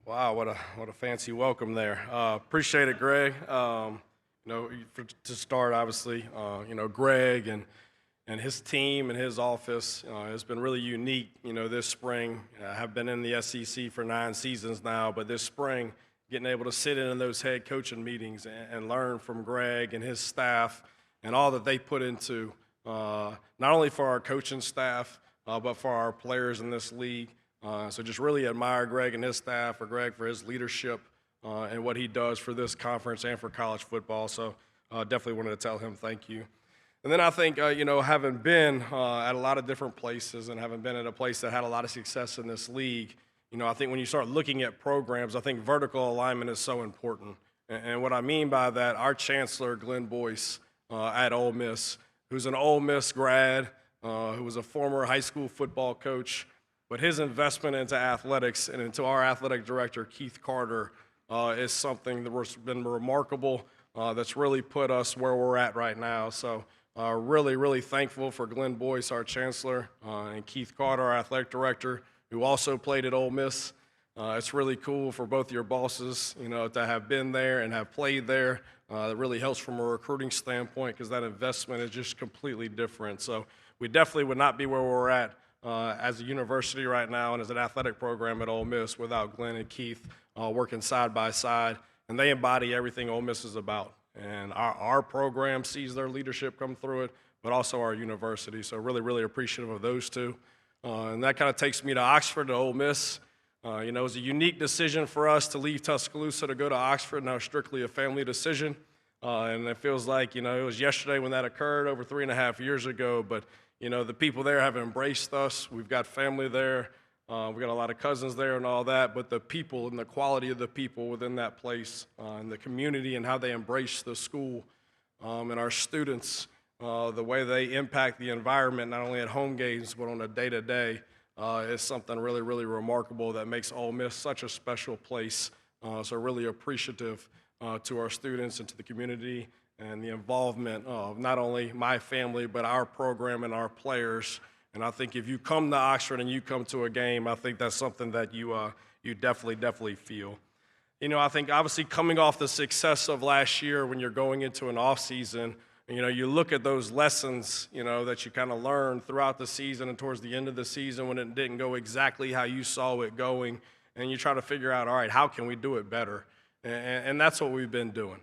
Wow, what a fancy welcome there. Appreciate it, Greg. To start, obviously, Greg and his team and his office has been really unique. This spring, I have been in the SEC for 9 seasons now, but this spring, getting able to sit in those head coaching meetings and learn from Greg and his staff and all that they put into not only for our coaching staff, but for our players in this league. So just really admire Greg and his staff, or Greg for his leadership and what he does for this conference and for college football. So definitely wanted to tell him thank you. And then I think, having been at a lot of different places and having been at a place that had a lot of success in this league, I think when you start looking at programs, I think vertical alignment is so important. And what I mean by that, our chancellor, Glenn Boyce, at Ole Miss, who's an Ole Miss grad, who was a former high school football coach, but his investment into athletics and into our athletic director, Keith Carter, is something that's been remarkable, that's really put us where we're at right now. So really, really thankful for Glenn Boyce, our chancellor, and Keith Carter, our athletic director, who also played at Ole Miss. It's really cool for both your bosses, to have been there and have played there. It really helps from a recruiting standpoint because that investment is just completely different. So we definitely would not be where we're at as a university right now and as an athletic program at Ole Miss without Glenn and Keith working side by side. And they embody everything Ole Miss is about. And our program sees their leadership come through it, but also our university. So really, really appreciative of those two. And that kind of takes me to Oxford, to Ole Miss. It was a unique decision for us to leave Tuscaloosa to go to Oxford. Now, strictly a family decision. And it feels like, it was yesterday when that occurred, over 3.5 years ago. But the people there have embraced us. We've got family there. We've got a lot of cousins there and all that. But the people and the quality of the people within that place and the community and how they embrace the school and our students, the way they impact the environment, not only at home games, but on a day-to-day, is something really, really remarkable that makes Ole Miss such a special place. So really appreciative to our students and to the community and the involvement of not only my family, but our program and our players. And I think if you come to Oxford and you come to a game, I think that's something that you definitely feel. I think obviously coming off the success of last year when you're going into an offseason, you look at those lessons, that you kind of learned throughout the season and towards the end of the season when it didn't go exactly how you saw it going, and you try to figure out, all right, how can we do it better? And that's what we've been doing.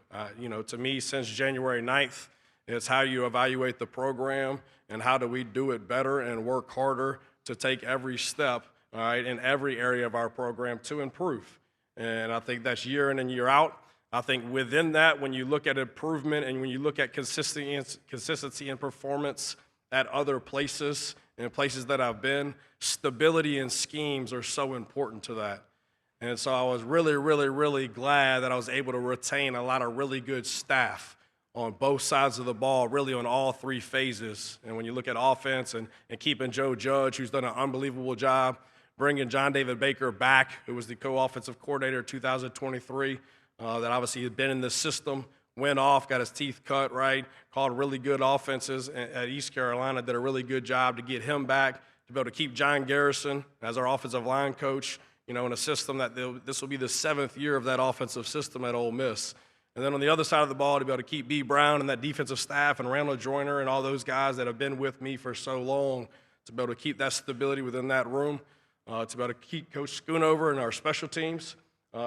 To me, since January 9th, it's how you evaluate the program and how do we do it better and work harder to take every step, all right, in every area of our program to improve. And I think that's year in and year out. I think within that, when you look at improvement and when you look at consistency and performance at other places and places that I've been, stability and schemes are so important to that. And so I was really, really, really glad that I was able to retain a lot of really good staff on both sides of the ball, really on all three phases. And when you look at offense and keeping Joe Judge, who's done an unbelievable job, bringing John David Baker back, who was the co-offensive coordinator in 2023, that obviously had been in the system, went off, got his teeth cut, right, called really good offenses at East Carolina, did a really good job to get him back, to be able to keep John Garrison as our offensive line coach, in a system that this will be the 7th year of that offensive system at Ole Miss. And then on the other side of the ball, to be able to keep B. Brown and that defensive staff and Randall Joyner and all those guys that have been with me for so long, to be able to keep that stability within that room, to be able to keep Coach Schoonover and our special teams.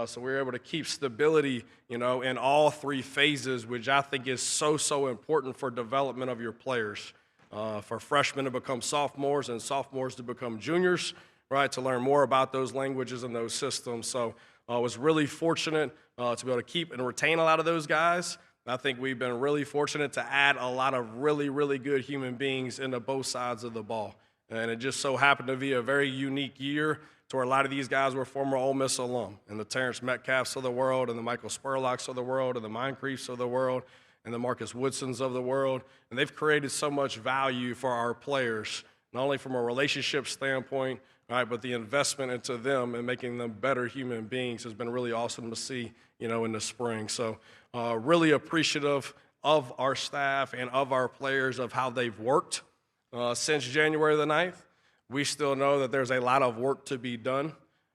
So we're able to keep stability, in all three phases, which I think is so important for development of your players. For freshmen to become sophomores and sophomores to become juniors, right, to learn more about those languages and those systems. So I was really fortunate to be able to keep and retain a lot of those guys. I think we've been really fortunate to add a lot of really, really good human beings into both sides of the ball. And it just so happened to be a very unique year to where a lot of these guys were former Ole Miss alum, and the Terrence Metcalfs of the world, and the Michael Spurlocks of the world, and the Moncriefs of the world, and the Marcus Woodsons of the world. And they've created so much value for our players, not only from a relationship standpoint, right, but the investment into them and making them better human beings has been really awesome to see, in the spring. So really appreciative of our staff and of our players of how they've worked since January the 9th. We still know that there's a lot of work to be done,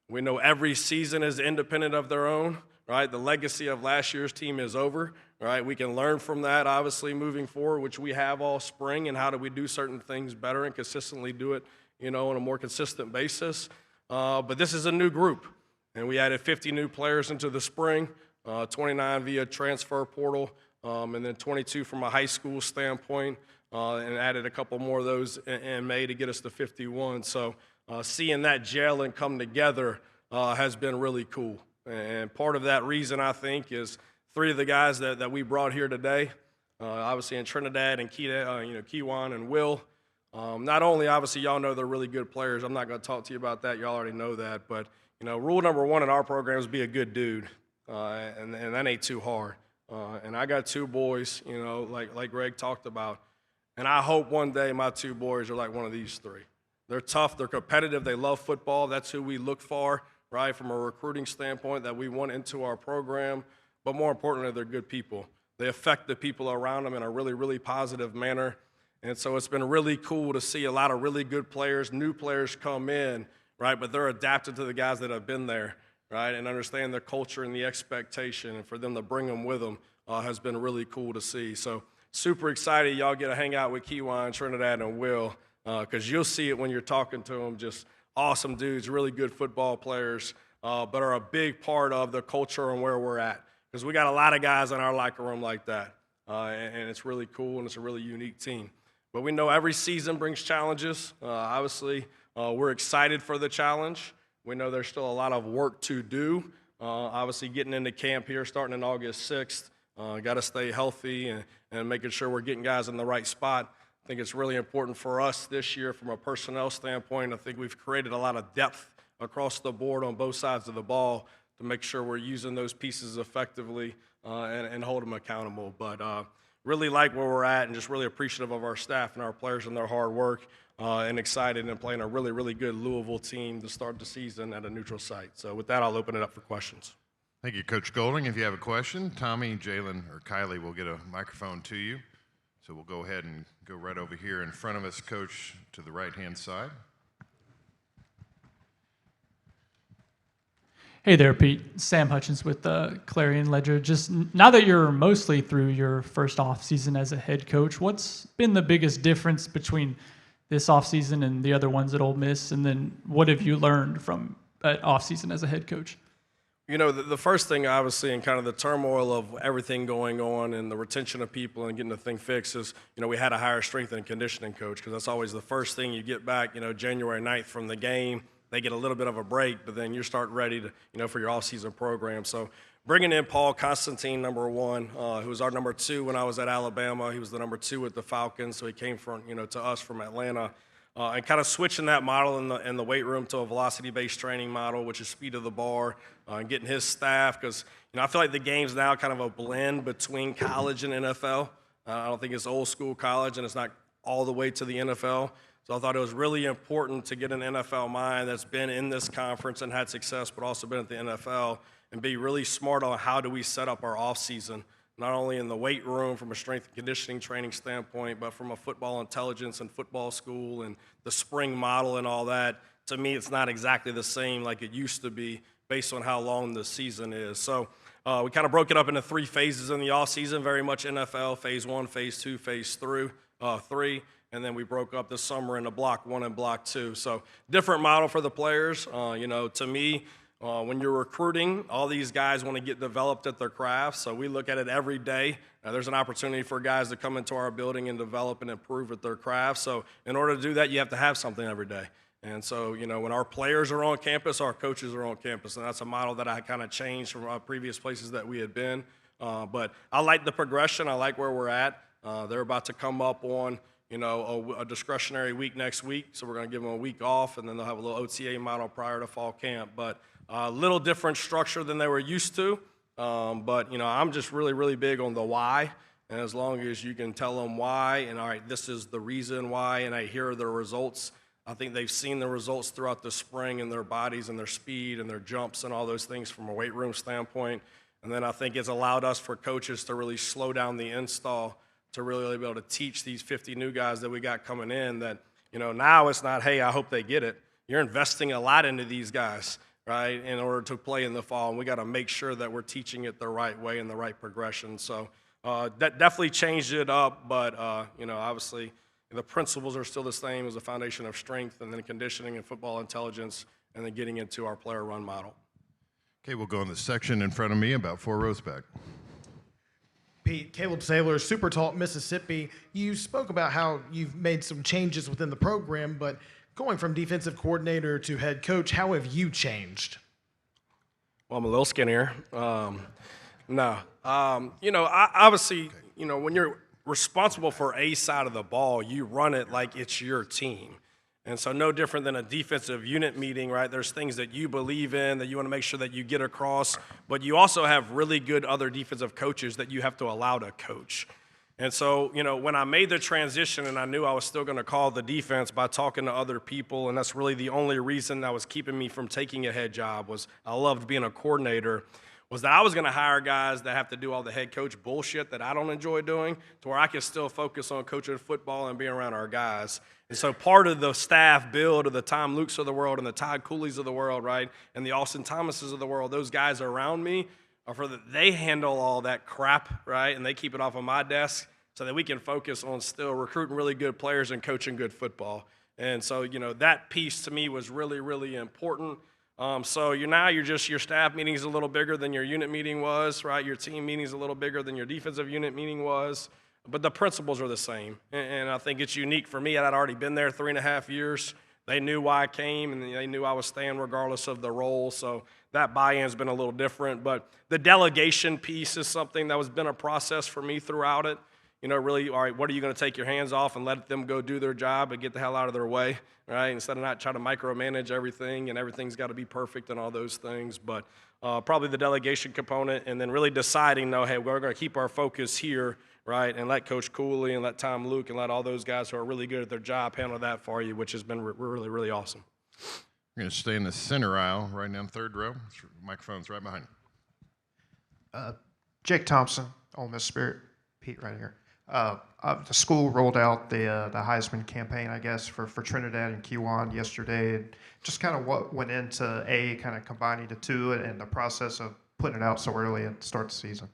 We know every season is independent of their own, right? The legacy of last year's team is over, right? We can learn from that, obviously, moving forward, which we have all spring, and how do we do certain things better and consistently do it, on a more consistent basis. But this is a new group, and we added 50 new players into the spring, 29 via transfer portal, and then 22 from a high school standpoint, and added a couple more of those in May to get us to 51. So seeing that gel and come together has been really cool. And part of that reason, I think, is 3 of the guys that we brought here today, obviously in Trinidad and Kewan and Will. Not only, obviously, y'all know they're really good players. I'm not going to talk to you about that. Y'all already know that. But, rule number 1 in our program is be a good dude, and that ain't too hard. And I got 2 boys, like Greg talked about. And I hope one day my 2 boys are like one of these 3. They're tough. They're competitive. They love football. That's who we look for, right, from a recruiting standpoint that we want into our program. But more importantly, they're good people. They affect the people around them in a really, really positive manner. And so it's been really cool to see a lot of really good players, new players come in, right, but they're adapted to the guys that have been there, right, and understand their culture and the expectation, and for them to bring them with them has been really cool to see. So super excited y'all get to hang out with Kewan, Trinidad, and Will, because you'll see it when you're talking to them. Just awesome dudes, really good football players, but are a big part of the culture and where we're at. Because we got a lot of guys in our locker room like that, and it's really cool, and it's a really unique team. But we know every season brings challenges. Obviously, we're excited for the challenge. We know there's still a lot of work to do. Obviously, getting into camp here starting on August 6th, got to stay healthy and making sure we're getting guys in the right spot. I think it's really important for us this year from a personnel standpoint. I think we've created a lot of depth across the board on both sides of the ball to make sure we're using those pieces effectively and hold them accountable. But really like where we're at and just really appreciative of our staff and our players and their hard work and excited and playing a really, really good Louisville team to start the season at a neutral site. So with that, I'll open it up for questions. Thank you, Coach Golding. If you have a question, Tommy, Jalen, or Kylie will get a microphone to you. So we'll go ahead and go right over here in front of us, Coach, to the right-hand side. Hey there, Pete. Sam Hutchins with the Clarion Ledger. Just now that you're mostly through your first offseason as a head coach, what's been the biggest difference between this offseason and the other ones at Ole Miss? And then what have you learned from that offseason as a head coach? The first thing, obviously, in kind of the turmoil of everything going on and the retention of people and getting the thing fixed is, we had to hire a strength and conditioning coach because that's always the first thing you get back, January 9th from the game. They get a little bit of a break, but then you start ready to, for your off-season program. So bringing in Paul Constantine, number 1, who was our number 2 when I was at Alabama. He was the number 2 with the Falcons, so he came from, to us from Atlanta. And kind of switching that model in the weight room to a velocity-based training model, which is speed of the bar, and getting his staff. Because, I feel like the game's now kind of a blend between college and NFL. I don't think it's old school college, and it's not all the way to the NFL. So I thought it was really important to get an NFL mind that's been in this conference and had success, but also been at the NFL, and be really smart on how do we set up our offseason, not only in the weight room from a strength and conditioning training standpoint, but from a football intelligence and football school and the spring model and all that. To me, it's not exactly the same like it used to be based on how long the season is. So we kind of broke it up into 3 phases in the offseason, very much NFL, phase 1, phase 2, phase 3. And then we broke up the summer into block 1 and block 2. So different model for the players. To me, when you're recruiting, all these guys want to get developed at their craft. So we look at it every day. There's an opportunity for guys to come into our building and develop and improve at their craft. So in order to do that, you have to have something every day. And so, when our players are on campus, our coaches are on campus. And that's a model that I kind of changed from previous places that we had been. But I like the progression. I like where we're at. They're about to come up on a discretionary week next week, so we're going to give them a week off, and then they'll have a little OTA model prior to fall camp. But a little different structure than they were used to. But I'm just really, really big on the why, and as long as you can tell them why, and all right, this is the reason why, and I hear the results. I think they've seen the results throughout the spring in their bodies and their speed and their jumps and all those things from a weight room standpoint. And then I think it's allowed us for coaches to really slow down the install, to really be able to teach these 50 new guys that we got coming in that, now it's not, hey, I hope they get it. You're investing a lot into these guys. right, in order to play in the fall. And we got to make sure that we're teaching it the right way and the right progression. So that definitely changed it up, but, obviously the principles are still the same as the foundation of strength and then conditioning and football intelligence and then getting into our player run model. Okay, we'll go in the section in front of me about 4 rows back. Pete, Caleb Saylor, Super Talk, Mississippi. You spoke about how you've made some changes within the program, but going from defensive coordinator to head coach, how have you changed? Well, I'm a little skinnier. Obviously, when you're responsible for a side of the ball, you run it like it's your team. And so no different than a defensive unit meeting, right? There's things that you believe in that you want to make sure that you get across, but you also have really good other defensive coaches that you have to allow to coach. And so, when I made the transition and I knew I was still going to call the defense by talking to other people, and that's really the only reason that was keeping me from taking a head job was I loved being a coordinator, was that I was going to hire guys that have to do all the head coach bullshit that I don't enjoy doing to where I can still focus on coaching football and being around our guys. And so part of the staff build of the Tom Lukes of the world and the Todd Cooley's of the world, right, and the Austin Thomases of the world, those guys around me are for that they handle all that crap, right, and they keep it off of my desk so that we can focus on still recruiting really good players and coaching good football. And so, that piece to me was really, really important. So your staff meeting is a little bigger than your unit meeting was, right? Your team meeting is a little bigger than your defensive unit meeting was, but the principles are the same. And I think it's unique for me. I'd already been there 3.5 years. They knew why I came, and they knew I was staying regardless of the role. So that buy-in's been a little different. But the delegation piece is something that has been a process for me throughout it. Really, all right, what are you going to take your hands off and let them go do their job and get the hell out of their way, right? Instead of not trying to micromanage everything and everything's got to be perfect and all those things. But probably the delegation component and then really deciding, no, hey, we're going to keep our focus here, right, and let Coach Cooley and let Tom Luke and let all those guys who are really good at their job handle that for you, which has been really, really awesome. We're going to stay in the center aisle, right down third row. Microphone's right behind you. Jake Thompson, Ole Miss Spirit. Pete right here. The school rolled out the Heisman campaign, I guess, for Trinidad and Kiwan yesterday. And just kind of what went into kind of combining the two and the process of putting it out so early at the start of the season.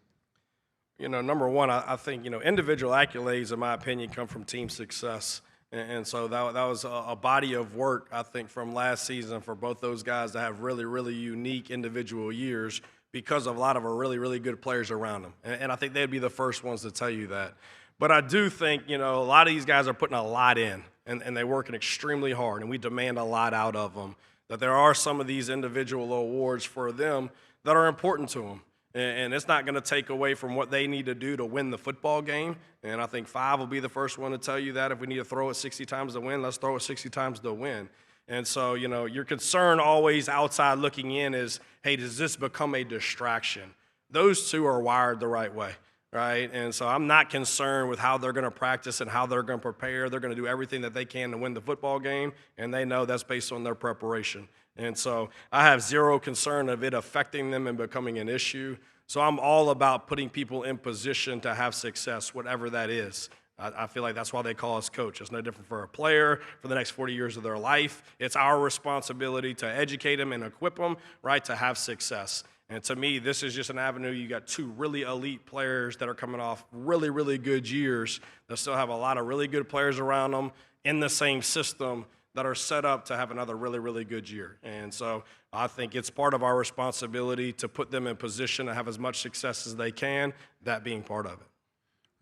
Number one, I think, individual accolades, in my opinion, come from team success. And so that was a body of work, I think, from last season for both those guys to have really, really unique individual years because of a lot of our really, really good players around them. And I think they'd be the first ones to tell you that. But I do think, a lot of these guys are putting a lot in, and they're working extremely hard, and we demand a lot out of them, that there are some of these individual awards for them that are important to them. And it's not going to take away from what they need to do to win the football game. And I think 5 will be the first one to tell you that. If we need to throw it 60 times to win, let's throw it 60 times to win. And so, your concern always outside looking in is, hey, does this become a distraction? Those two are wired the right way, right? And so I'm not concerned with how they're going to practice and how they're going to prepare. They're going to do everything that they can to win the football game, and they know that's based on their preparation. And so I have zero concern of it affecting them and becoming an issue. So I'm all about putting people in position to have success, whatever that is. I feel like that's why they call us coach. It's no different for a player for the next 40 years of their life. It's our responsibility to educate them and equip them, right, to have success. And to me, this is just an avenue. You got 2 really elite players that are coming off really, really good years that still have a lot of really good players around them in the same system that are set up to have another really, really good year. And so I think it's part of our responsibility to put them in position to have as much success as they can, that being part of it.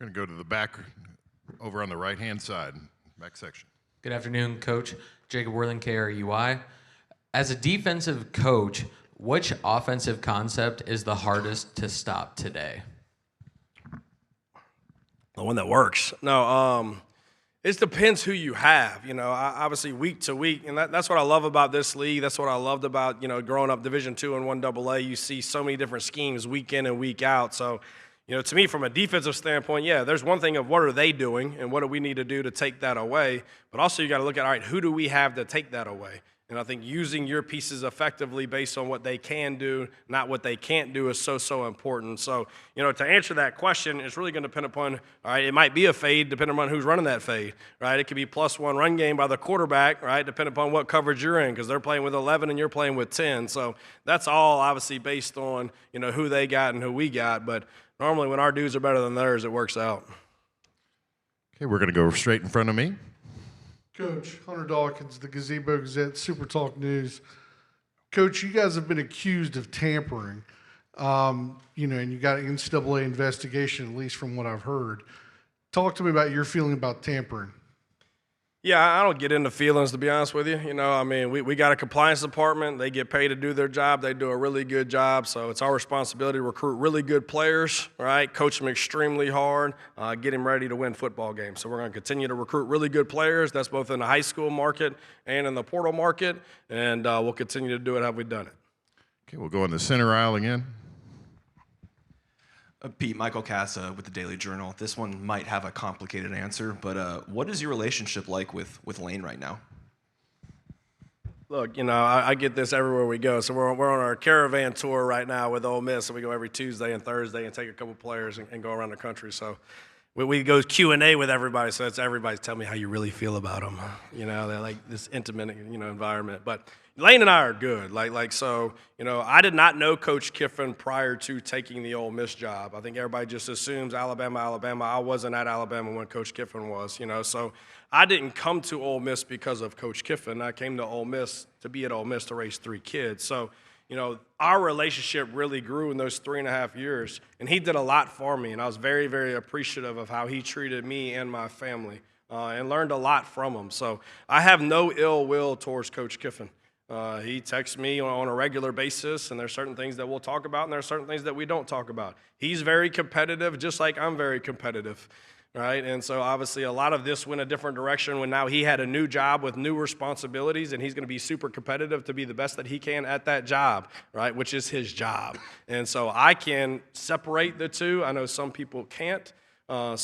We're going to go to the back over on the right-hand side, back section. Good afternoon, Coach. Jacob Worthing, KRUI. As a defensive coach, which offensive concept is the hardest to stop today? The one that works. No, it depends who you have. Obviously week to week, and that's what I love about this league. That's what I loved about growing up Division II and 1AA. You see so many different schemes week in and week out. So, to me, from a defensive standpoint, yeah, there's one thing of what are they doing and what do we need to do to take that away. But also you got to look at, all right, who do we have to take that away? And I think using your pieces effectively based on what they can do, not what they can't do, is so important. So, to answer that question, it's really going to depend upon, all right, it might be a fade depending on who's running that fade, right? It could be +1 run game by the quarterback, right, depending upon what coverage you're in, because they're playing with 11 and you're playing with 10. So that's all obviously based on, who they got and who we got. But normally when our dudes are better than theirs, it works out. Okay, we're going to go straight in front of me. Coach, Hunter Dawkins, the Gazebo Gazette, Super Talk News. Coach, you guys have been accused of tampering, and you got an NCAA investigation, at least from what I've heard. Talk to me about your feeling about tampering. Yeah, I don't get into feelings, to be honest with you. We got a compliance department. They get paid to do their job. They do a really good job. So it's our responsibility to recruit really good players, right? Coach them extremely hard, get them ready to win football games. So we're going to continue to recruit really good players. That's both in the high school market and in the portal market. And we'll continue to do it how we've done it. Okay, we'll go in the center aisle again. Pete, Michael Casa with the Daily Journal. This one might have a complicated answer, but what is your relationship like with Lane right now? Look, I get this everywhere we go. So we're on our caravan tour right now with Ole Miss, and we go every Tuesday and Thursday and take a couple players and go around the country. So we go Q&A with everybody, so it's everybody tell me how you really feel about them. They're like this intimate, environment. But Lane and I are good. I did not know Coach Kiffin prior to taking the Ole Miss job. I think everybody just assumes Alabama. I wasn't at Alabama when Coach Kiffin was, So I didn't come to Ole Miss because of Coach Kiffin. I came to Ole Miss to be at Ole Miss to raise 3 kids. So, our relationship really grew in those 3.5 years, and he did a lot for me, and I was very, very appreciative of how he treated me and my family, and learned a lot from him. So I have no ill will towards Coach Kiffin. He texts me on a regular basis, and there's certain things that we'll talk about, and there's certain things that we don't talk about. He's very competitive, just like I'm very competitive. Right, and so obviously a lot of this went a different direction when now he had a new job with new responsibilities, and he's going to be super competitive to be the best that he can at that job, right, which is his job. And so I can separate the two. I know some people can't. I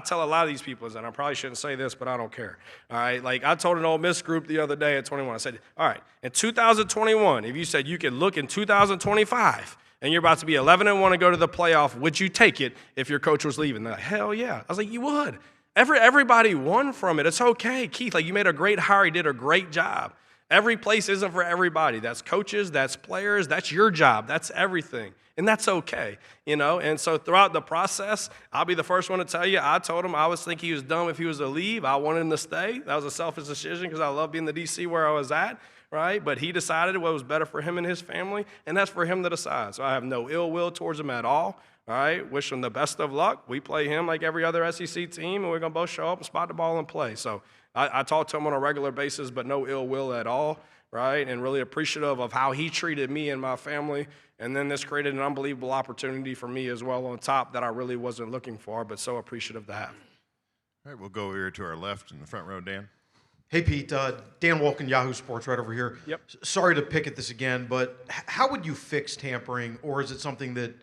tell a lot of these people, and I probably shouldn't say this, but I don't care. All right, like I told an Ole Miss group the other day at 21, I said, all right, in 2021, if you said you could look in 2025, and you're about to be 11-1 and go to the playoff, would you take it if your coach was leaving? They're like, hell yeah. I was like, you would. Everybody won from it. It's okay. Keith, you made a great hire. You did a great job. Every place isn't for everybody. That's coaches, that's players, that's your job, that's everything. And that's okay, And so throughout the process, I'll be the first one to tell you, I told him I was thinking he was dumb if he was to leave. I wanted him to stay. That was a selfish decision because I love being the DC where I was at. Right? But he decided what was better for him and his family, and that's for him to decide. So I have no ill will towards him at all. All right? Wish him the best of luck. We play him like every other SEC team, and we're going to both show up and spot the ball and play. So I talk to him on a regular basis, but no ill will at all, right? And really appreciative of how he treated me and my family. And then this created an unbelievable opportunity for me as well on top that I really wasn't looking for, but so appreciative to have. All right, we'll go over here to our left in the front row, Dan. Hey, Pete. Dan Wolken, Yahoo Sports, right over here. Yep. Sorry to pick at this again, but how would you fix tampering, or is it something that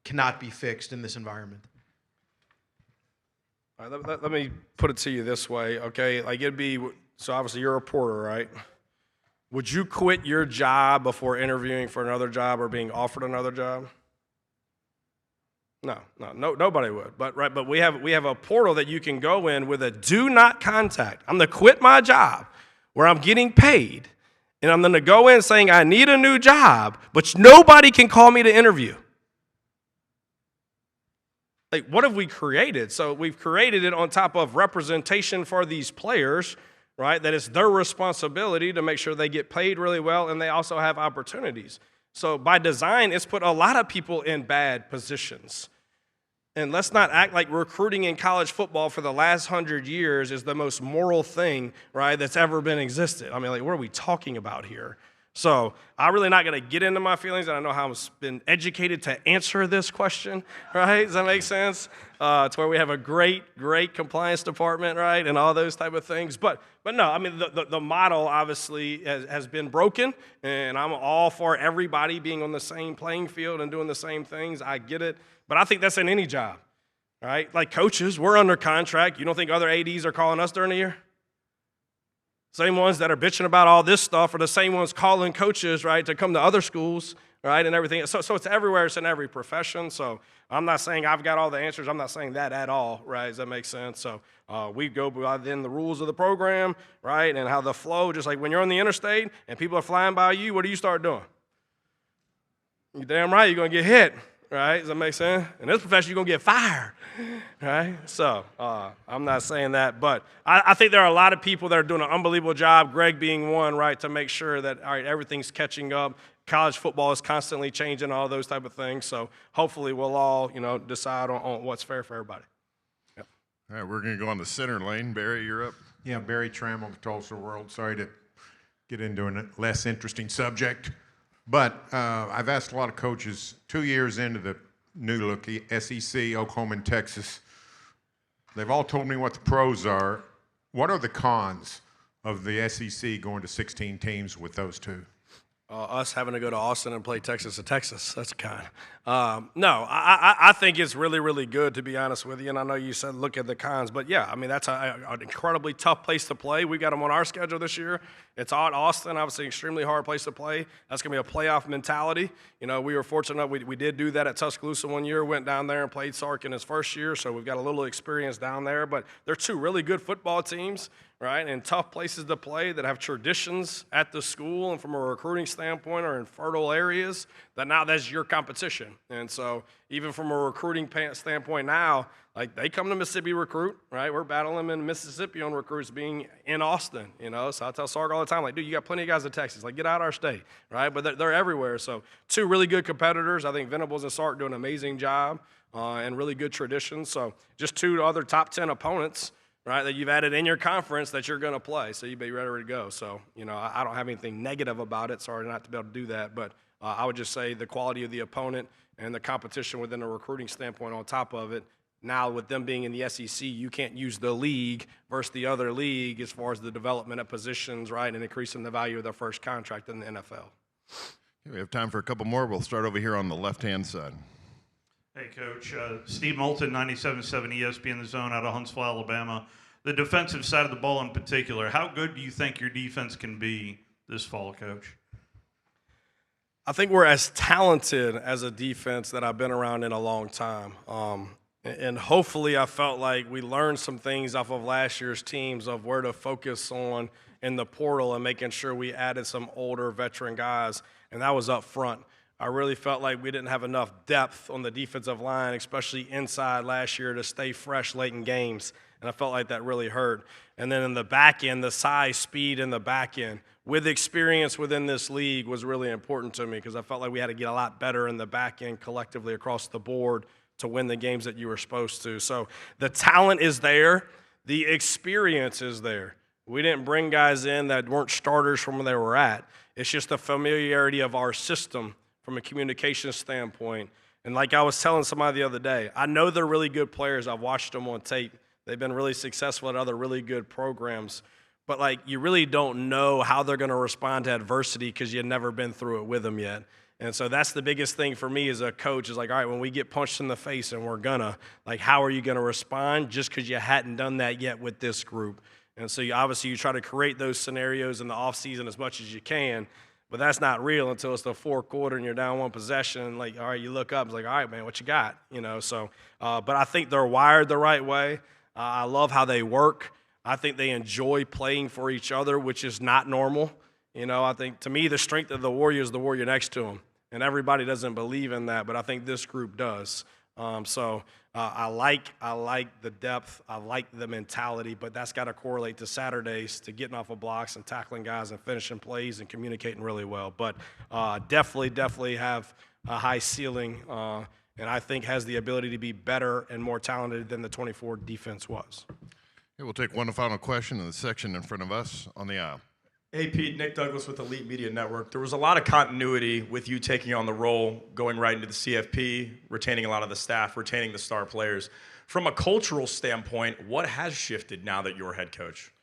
cannot be fixed in this environment? All right, let me put it to you this way, okay? It'd be, so obviously you're a reporter, right? Would you quit your job before interviewing for another job or being offered another job? No, nobody would. But we have a portal that you can go in with a do not contact. I'm going to quit my job where I'm getting paid, and I'm going to go in saying I need a new job, but nobody can call me to interview. What have we created? So we've created it on top of representation for these players, right? That it's their responsibility to make sure they get paid really well, and they also have opportunities. So by design, it's put a lot of people in bad positions. And let's not act like recruiting in college football for the last 100 years is the most moral thing, right, that's ever been existed. What are we talking about here? So I'm really not going to get into my feelings, and I know how I've been educated to answer this question, right? Does that make sense? It's where we have a great compliance department, right, and all those type of things. But no, the model obviously has been broken, and I'm all for everybody being on the same playing field and doing the same things. I get it. But I think that's in any job, right? Like coaches, we're under contract. You don't think other ADs are calling us during the year? Same ones that are bitching about all this stuff are the same ones calling coaches, right, to come to other schools, right, and everything. So it's everywhere. It's in every profession. So I'm not saying I've got all the answers. I'm not saying that at all, right? Does that make sense? So we go by then the rules of the program, right, and how the flow, just like when you're on the interstate and people are flying by you, what do you start doing? You're damn right you're going to get hit, right? Does that make sense? In this profession, you're going to get fired, right? So I'm not saying that, but I think there are a lot of people that are doing an unbelievable job, Greg being one, right, to make sure that, all right, everything's catching up. College football is constantly changing, all those type of things. So hopefully we'll all, decide on what's fair for everybody. Yep. All right, we're going to go on the center lane. Barry, you're up. Yeah, Barry Trammell, the Tulsa World. Sorry to get into a less interesting subject, but I've asked a lot of coaches 2 years into the new-look SEC, Oklahoma and Texas. They've all told me what the pros are. What are the cons of the SEC going to 16 teams with those two? Us having to go to Austin and play Texas to Texas, that's a con. No, I think it's really, really good, to be honest with you. And I know you said look at the cons, but yeah, I mean, that's an incredibly tough place to play. We got them on our schedule this year. It's at Austin, obviously, extremely hard place to play. That's going to be a playoff mentality. We were fortunate enough, we did do that at Tuscaloosa one year, went down there and played Sark in his first year, so we've got a little experience down there. But they're two really good football teams, right, and tough places to play that have traditions at the school and from a recruiting standpoint are in fertile areas that now that's your competition. And so even from a recruiting standpoint now, like they come to Mississippi recruit, right? We're battling them in Mississippi on recruits being in Austin, So I tell Sark all the time, like, dude, you got plenty of guys in Texas. Like, get out of our state, right? But they're everywhere. So two really good competitors. I think Venables and Sark do an amazing job and really good traditions. So just two other top 10 opponents, right, that you've added in your conference that you're going to play. So you be ready to go. So, I don't have anything negative about it. Sorry not to be able to do that. But I would just say the quality of the opponent and the competition within a recruiting standpoint on top of it. Now, with them being in the SEC, you can't use the league versus the other league as far as the development of positions, right, and increasing the value of their first contract in the NFL. Okay, we have time for a couple more. We'll start over here on the left-hand side. Hey, Coach. Steve Moulton, 97.7 ESPN The Zone out of Huntsville, Alabama. The defensive side of the ball in particular, how good do you think your defense can be this fall, Coach? I think we're as talented as a defense that I've been around in a long time. And hopefully I felt like we learned some things off of last year's teams of where to focus on in the portal and making sure we added some older veteran guys, and that was up front. I really felt like we didn't have enough depth on the defensive line, especially inside last year, to stay fresh late in games, and I felt like that really hurt. And then in the back end, the size, speed in the back end with experience within this league was really important to me because I felt like we had to get a lot better in the back end collectively across the board to win the games that you were supposed to. So the talent is there. The experience is there. We didn't bring guys in that weren't starters from where they were at. It's just the familiarity of our system from a communication standpoint. And like I was telling somebody the other day, I know they're really good players. I've watched them on tape. They've been really successful at other really good programs. But, like, you really don't know how they're going to respond to adversity because you've never been through it with them yet. And so that's the biggest thing for me as a coach is like, all right, when we get punched in the face and we're gonna, like, how are you going to respond just because you hadn't done that yet with this group? And so obviously you try to create those scenarios in the offseason as much as you can, but that's not real until it's the fourth quarter and you're down one possession. And like, all right, you look up, it's like, all right, man, what you got? So, but I think they're wired the right way. I love how they work. I think they enjoy playing for each other, which is not normal. I think to me the strength of the Warrior is the Warrior next to him. And everybody doesn't believe in that, but I think this group does. I like the depth. I like the mentality, but that's got to correlate to Saturdays, to getting off of blocks and tackling guys and finishing plays and communicating really well. But definitely have a high ceiling, and I think has the ability to be better and more talented than the 24 defense was. Okay, we'll take one final question in the section in front of us on the aisle. Hey, Pete, Nick Douglas with Elite Media Network. There was a lot of continuity with you taking on the role, going right into the CFP, retaining a lot of the staff, retaining the star players. From a cultural standpoint, what has shifted now that you're head coach?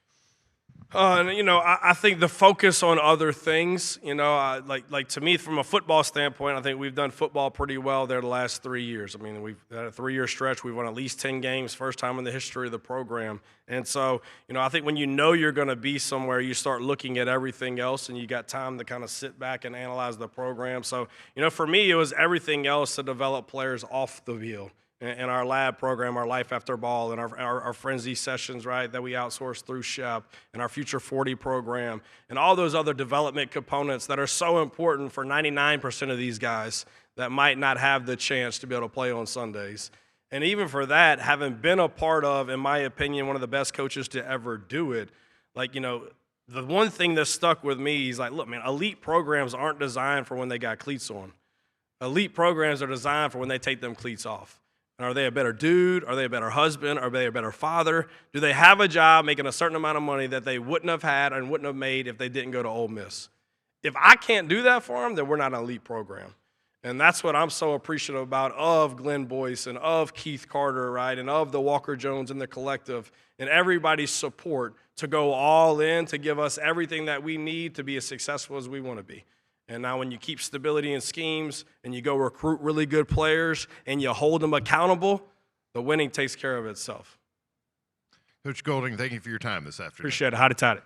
And, you know, I think the focus on other things, you know, like to me, from a football standpoint, I think we've done football pretty well there the last 3 years. I mean, we've had a 3-year stretch. We've won at least 10 games, first time in the history of the program. And so, you know, I think when you know you're going to be somewhere, you start looking at everything else, and you got time to kind of sit back and analyze the program. So, you know, for me, it was everything else to develop players off the field. In our lab program, our Life After Ball, and our Frenzy sessions, right, that we outsource through SHEP, and our Future 40 program, and all those other development components that are so important for 99% of these guys that might not have the chance to be able to play on Sundays. And even for that, having been a part of, in my opinion, one of the best coaches to ever do it, like, you know, the one thing that stuck with me is like, look, man, elite programs aren't designed for when they got cleats on. Elite programs are designed for when they take them cleats off. And are they a better dude? Are they a better husband? Are they a better father? Do they have a job making a certain amount of money that they wouldn't have had and wouldn't have made if they didn't go to Ole Miss? If I can't do that for them, then we're not an elite program. And that's what I'm so appreciative about of Glenn Boyce and of Keith Carter, right, and of the Walker Jones and the collective and everybody's support to go all in to give us everything that we need to be as successful as we want to be. And now when you keep stability in schemes and you go recruit really good players and you hold them accountable, the winning takes care of itself. Coach Golding, thank you for your time this afternoon. Appreciate it. Howdy-toddy.